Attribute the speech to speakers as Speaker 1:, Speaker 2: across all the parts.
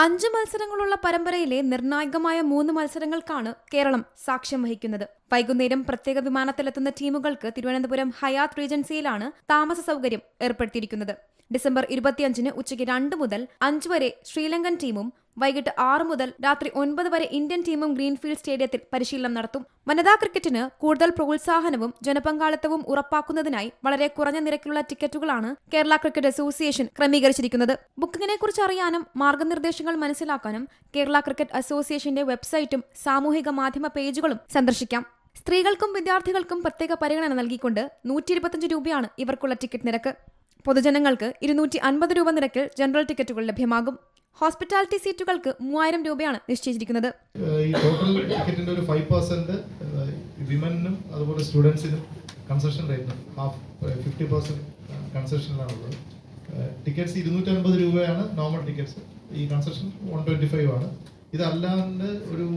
Speaker 1: 5 മത്സരങ്ങളുള്ള പരമ്പരയിലെ നിർണായകമായ 3 മത്സരങ്ങൾക്കാണ് കേരളം സാക്ഷ്യം വഹിക്കുന്നത്. വൈകുന്നേരം പ്രത്യേക വിമാനത്തിലെത്തുന്ന ടീമുകൾക്ക് തിരുവനന്തപുരം ഹയാത്ത് റീജൻസിയിലാണ് താമസ സൗകര്യം ഏർപ്പെടുത്തിയിരിക്കുന്നത്. ഡിസംബർ 25-ന് ഉച്ചയ്ക്ക് 2 മുതൽ 5 വരെ ശ്രീലങ്കൻ ടീമും വൈകിട്ട് 6 മുതൽ രാത്രി 9 വരെ ഇന്ത്യൻ ടീമും ഗ്രീൻഫീൽഡ് സ്റ്റേഡിയത്തിൽ പരിശീലനം നടത്തും. വനിതാ ക്രിക്കറ്റിന് കൂടുതൽ പ്രോത്സാഹനവും ജനപങ്കാളിത്തവും ഉറപ്പാക്കുന്നതിനായി വളരെ കുറഞ്ഞ നിരക്കിലുള്ള ടിക്കറ്റുകളാണ് കേരള ക്രിക്കറ്റ് അസോസിയേഷൻ ക്രമീകരിച്ചിരിക്കുന്നത്. ബുക്കിംഗിനെ കുറിച്ച് അറിയാനും മാർഗനിർദ്ദേശങ്ങൾ മനസ്സിലാക്കാനും കേരള ക്രിക്കറ്റ് അസോസിയേഷന്റെ വെബ്സൈറ്റും സാമൂഹിക മാധ്യമ പേജുകളും സന്ദർശിക്കാം. സ്ത്രീകൾക്കും വിദ്യാർത്ഥികൾക്കും പ്രത്യേക പരിഗണന നൽകിക്കൊണ്ട് 125 രൂപയാണ് ഇവർക്കുള്ള ടിക്കറ്റ് നിരക്ക്. പൊതുജനങ്ങൾക്ക് 250 രൂപ നിരക്കിൽ ജനറൽ ടിക്കറ്റുകൾ ലഭ്യമാകും. ഹോസ്പിറ്റാലിറ്റി സീറ്റുകൾക്ക് 3000 രൂപയാണ് നിശ്ചയിച്ചിരിക്കുന്നത്.
Speaker 2: ഈ ടോട്ടൽ ടിക്കറ്റിന്റെ ഒരു 5% വിമനും അതുപോലെ സ്റ്റുഡൻസിനും കൺസെഷൻ റേറ്റ് 50% കൺസെഷനിലാണുള്ളത്. ടിക്കറ്റ്സ് 250 രൂപയാണ് നോർമൽ ടിക്കറ്റ്സ്. ഈ കൺസെഷൻ 125 ആണ്. ഇതല്ലാണ്ട് ഒരു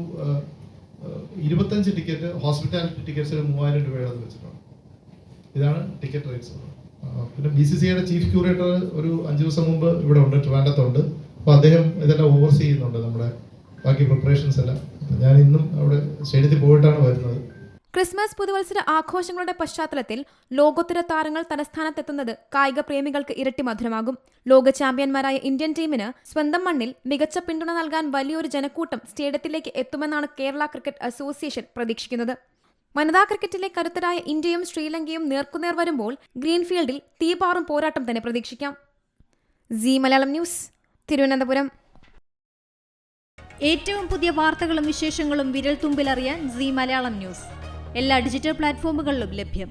Speaker 2: 25 ടിക്കറ്റ് ഹോസ്പിറ്റാലിറ്റി ടിക്കറ്റ്സ് 3000 രൂപയാണ് വെച്ചിട്ടുണ്ട്. ഇതാണ് ടിക്കറ്റ് റേറ്റ്സ്. പിന്നെ BCCIയുടെ ചീഫ് ക്യൂറേറ്റർ ഒരു 5 ദിവസം മുമ്പ് ഇവിടെ ഉണ്ട്, ട്രിവാൻഡ്രത്തുണ്ട്. അപ്പോൾ അദ്ദേഹം ഇതെല്ലാം ഓവർസീ ചെയ്യുന്നുണ്ട്, നമ്മുടെ ബാക്കി പ്രിപ്പറേഷൻസ് എല്ലാം. ഞാൻ ഇന്നും അവിടെ സ്റ്റേഡിയത്തിൽ പോയിട്ടാണ് വരുന്നത്.
Speaker 1: ക്രിസ്മസ് പുതുവത്സര ആഘോഷങ്ങളുടെ പശ്ചാത്തലത്തിൽ ലോകോത്തര താരങ്ങൾ തലസ്ഥാനത്തെത്തുന്നത് കായിക പ്രേമികൾക്ക് ഇരട്ടി മധുരമാകും. ലോക ചാമ്പ്യന്മാരായ ഇന്ത്യൻ ടീമിന് സ്വന്തം മണ്ണിൽ മികച്ച പിന്തുണ നൽകാൻ വലിയൊരു ജനക്കൂട്ടം സ്റ്റേഡിയത്തിലേക്ക് എത്തുമെന്നാണ് കേരള ക്രിക്കറ്റ് അസോസിയേഷൻ പ്രതീക്ഷിക്കുന്നത്. വനിതാ ക്രിക്കറ്റിലെ കരുത്തരായ ഇന്ത്യയും ശ്രീലങ്കയും നേർക്കുനേർ വരുമ്പോൾ ഗ്രീൻഫീൽഡിൽ തീപാറും പോരാട്ടം തന്നെ പ്രതീക്ഷിക്കാം. സീ മലയാളം ന്യൂസ്, തിരുവനന്തപുരം.
Speaker 3: ഏറ്റവും പുതിയ വാർത്തകളും വിശേഷങ്ങളും വിരൽ തുമ്പിലറിയാൻ സീ മലയാളം ന്യൂസ് എല്ലാ ഡിജിറ്റൽ പ്ലാറ്റ്ഫോമുകളിലും ലഭ്യം.